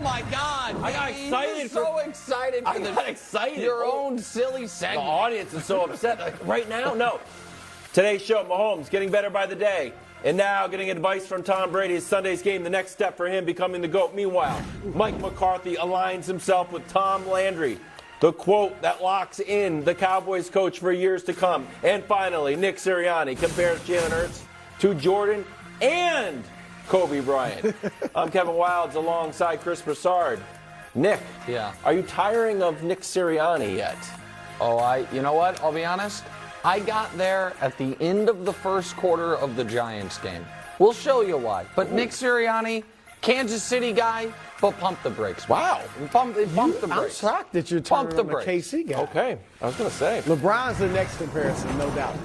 my God! I got excited. So excited for your own silly segment. The audience is so upset. Like, right now, no. Today's show, Mahomes getting better by the day. And now getting advice from Tom Brady. His Sunday's game, the next step for him becoming the GOAT. Meanwhile, Mike McCarthy aligns himself with Tom Landry. The quote that locks in the Cowboys coach for years to come. And finally, Nick Sirianni compares Jalen Hurts to Jordan and Kobe Bryant. I'm Kevin Wildes alongside Chris Broussard. Nick, are you tiring of Nick Sirianni yet? Oh, you know what? I'll be honest. I got there at the end of the first quarter of the Giants game. We'll show you why. But Nick Sirianni, Kansas City guy, but pump the brakes. Wow. Pump the brakes. I'm shocked that you're turning on the KC guy. Okay, I was going to say. LeBron's the next comparison, no doubt.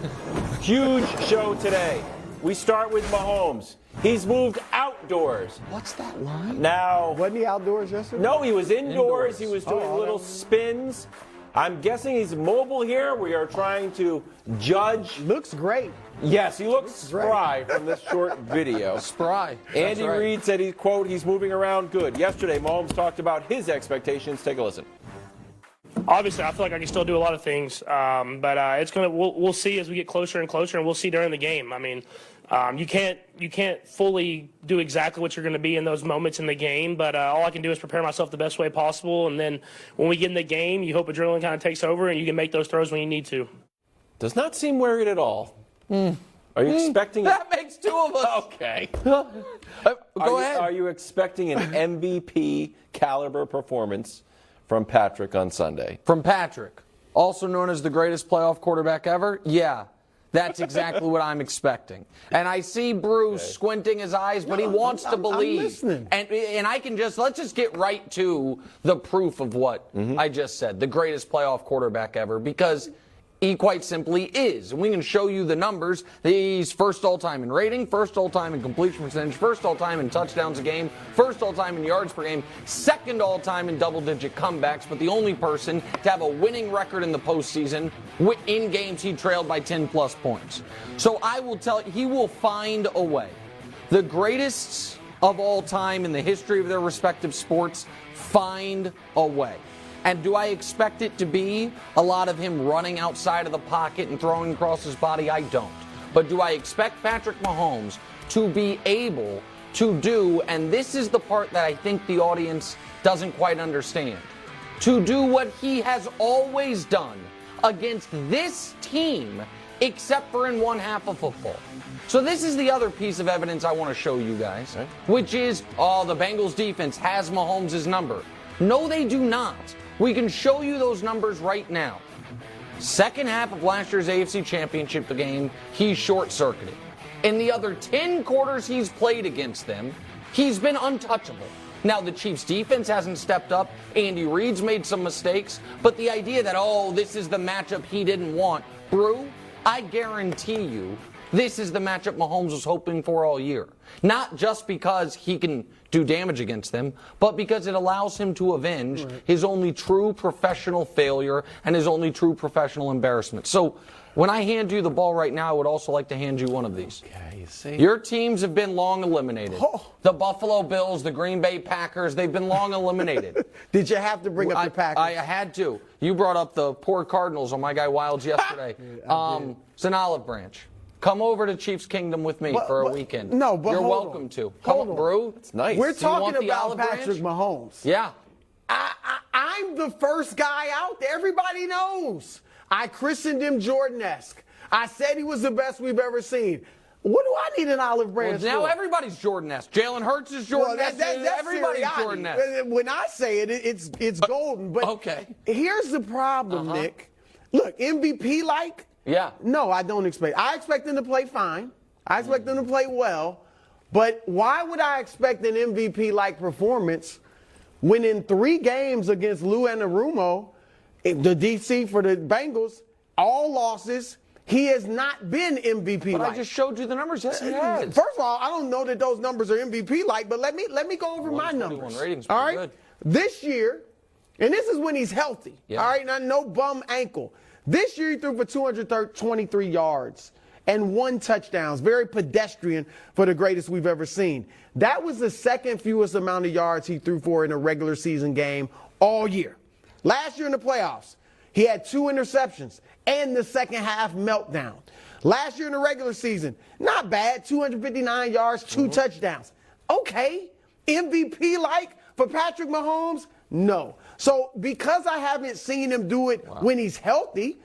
Huge show today. We start with Mahomes. He's moved outdoors. What's that line? Now, wasn't he outdoors yesterday? No, he was indoors. He was doing little spins. I'm guessing he's mobile here. We are trying to judge. Looks great. Yes, he looks spry from this short video. Spry. Andy Reid said he's moving around good. Yesterday, Mahomes talked about his expectations. Take a listen. Obviously, I feel like I can still do a lot of things, but it's gonna. We'll see as we get closer and closer, and we'll see during the game. I mean, you can't fully do exactly what you're going to be in those moments in the game, but all I can do is prepare myself the best way possible, and then when we get in the game, you hope adrenaline kind of takes over, and you can make those throws when you need to. Does not seem worried at all. Are you expecting? That makes two of us. Okay. Go ahead. Are you expecting an MVP caliber performance from Patrick on Sunday? From Patrick, also known as the greatest playoff quarterback ever? Yeah. That's exactly what I'm expecting. And I see Bruce squinting his eyes, but he wants to believe. I'm listening. And I can let's just get right to the proof of what I just said. The greatest playoff quarterback ever, because he quite simply is. And we can show you the numbers. He's first all-time in rating, first all-time in completion percentage, first all-time in touchdowns a game, first all-time in yards per game, second all-time in double-digit comebacks, but the only person to have a winning record in the postseason in games he trailed by 10-plus points. So I will tell you, he will find a way. The greatest of all time in the history of their respective sports find a way. And do I expect it to be a lot of him running outside of the pocket and throwing across his body? I don't. But do I expect Patrick Mahomes to be able to do, and this is the part that I think the audience doesn't quite understand, to do what he has always done against this team, except for in one half of football. So this is the other piece of evidence I want to show you guys, which is, the Bengals defense has Mahomes' number. No, they do not. We can show you those numbers right now. Second half of last year's AFC Championship game, he's short-circuited. In the other 10 quarters he's played against them, he's been untouchable. Now, the Chiefs' defense hasn't stepped up. Andy Reid's made some mistakes. But the idea that, this is the matchup he didn't want, Brew, I guarantee you this is the matchup Mahomes was hoping for all year. Not just because he can do damage against them, but because it allows him to avenge his only true professional failure and his only true professional embarrassment. So when I hand you the ball right now, I would also like to hand you one of these. Okay, you see? Your teams have been long eliminated. The Buffalo Bills, the Green Bay Packers, they've been long eliminated. Did you have to bring up the Packers? I had to. You brought up the poor Cardinals on my guy Wildes yesterday. It's an olive branch. Come over to Chiefs Kingdom with me for a weekend. No, but you're welcome to. Come on, Brew. It's nice. We're talking about Patrick Mahomes. Yeah. I'm the first guy out there. Everybody knows. I christened him Jordan-esque. I said he was the best we've ever seen. What do I need an olive branch now for? everybody's Jordan-esque. Jalen Hurts is Jordan-esque. That's everybody's Jordan-esque. When I say it, it's golden. But here's the problem, Nick. Look, MVP-like. Yeah. No, I don't expect. I expect them to play fine. I expect them to play well. But why would I expect an MVP-like performance when in 3 games against Lou Anarumo, the DC for the Bengals, all losses, he has not been MVP-like. But I just showed you the numbers. Yes, he has. First of all, I don't know that those numbers are MVP-like, but let me go over my numbers. Ratings, all right? good. This year, and this is when he's healthy, all right? Now, no bum ankle. This year, he threw for 223 yards and 1 touchdowns. Very pedestrian for the greatest we've ever seen. That was the second fewest amount of yards he threw for in a regular season game all year. Last year in the playoffs, he had 2 interceptions and the second half meltdown. Last year in the regular season, not bad, 259 yards, 2 touchdowns. Okay, MVP-like for Patrick Mahomes? No. So because I haven't seen him do it when he's healthy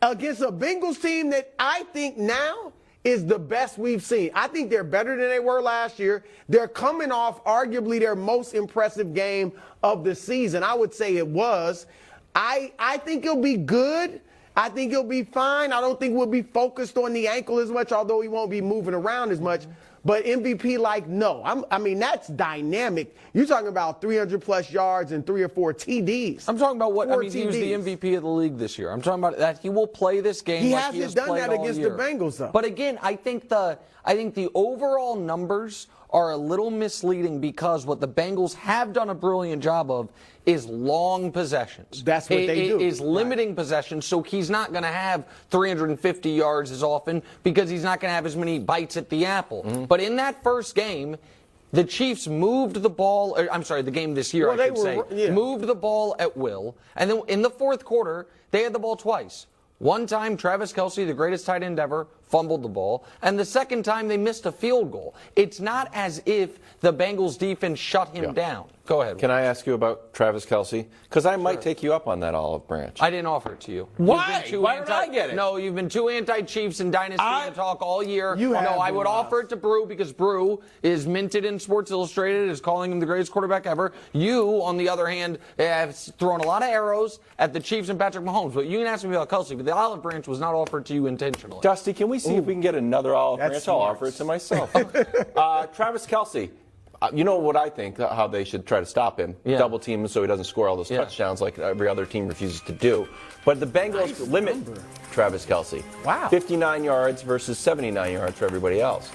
against a Bengals team that I think now is the best we've seen. I think they're better than they were last year. They're coming off arguably their most impressive game of the season. I would say it was. I think he'll be good. I think he'll be fine. I don't think we'll be focused on the ankle as much, although he won't be moving around as much. But MVP, like, no. I mean, that's dynamic. You're talking about 300-plus yards and 3 or 4 TDs. I'm talking about what, I mean, TDs. he was the MVP of the league this year. I'm talking about that he will play this game He like he has hasn't done played that all against year. the Bengals, though. But again, I think the overall numbers are a little misleading because what the Bengals have done a brilliant job of is long possessions. That's what they do. Is limiting possessions, so he's not going to have 350 yards as often because he's not going to have as many bites at the apple. But in that first game, the Chiefs moved the ball, the game this year, I should say, moved the ball at will. And then in the fourth quarter, they had the ball twice. One time, Travis Kelce, the greatest tight end ever, fumbled the ball. And the second time, they missed a field goal. It's not as if the Bengals defense shut him down. Go ahead. Can I ask you about Travis Kelce? Because I might take you up on that olive branch. I didn't offer it to you. Why? Why did I get it? No, you've been too anti-Chiefs and Dynasty talk all year. You have I would been, offer it to Brew because Brew is minted in Sports Illustrated, is calling him the greatest quarterback ever. You, on the other hand, have thrown a lot of arrows at the Chiefs and Patrick Mahomes. But you can ask me about Kelce, but the olive branch was not offered to you intentionally. Dusty, can we see if we can get another olive branch? smart. I'll offer it to myself. Travis Kelce. You know what I think, how they should try to stop him? Double team him so he doesn't score all those touchdowns like every other team refuses to do. But the Bengals limit Travis Kelce. Wow. 59 yards versus 79 yards for everybody else.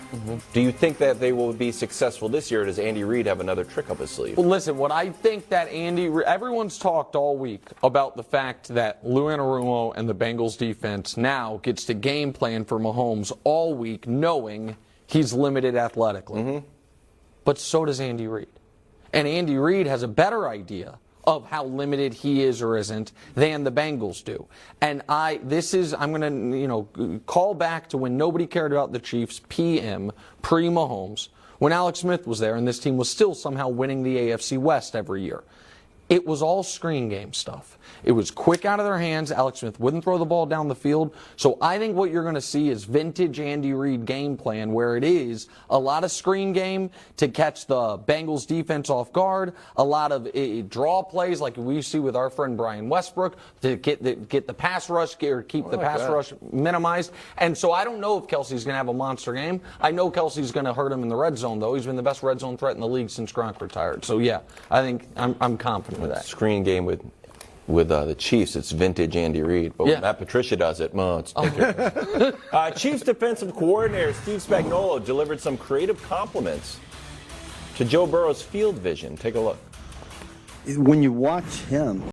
Do you think that they will be successful this year? Or does Andy Reid have another trick up his sleeve? Well, listen, what I think that everyone's talked all week about the fact that Lou Anarumo and the Bengals defense now gets to game plan for Mahomes all week knowing he's limited athletically. But so does Andy Reid. And Andy Reid has a better idea of how limited he is or isn't than the Bengals do. And I'm going to, call back to when nobody cared about the Chiefs, pre-Mahomes, when Alex Smith was there and this team was still somehow winning the AFC West every year. It was all screen game stuff. It was quick out of their hands. Alex Smith wouldn't throw the ball down the field. So I think what you're going to see is vintage Andy Reid game plan where it is a lot of screen game to catch the Bengals defense off guard, a lot of draw plays like we see with our friend Brian Westbrook to get the pass rush or keep the pass rush minimized. And so I don't know if Kelce's going to have a monster game. I know Kelce's going to hurt him in the red zone, though. He's been the best red zone threat in the league since Gronk retired. So, yeah, I think I'm confident with that. Screen game with the Chiefs, it's vintage Andy Reid. But when Matt Patricia does it, it's different. Chiefs defensive coordinator Steve Spagnuolo delivered some creative compliments to Joe Burrow's field vision. Take a look. When you watch him,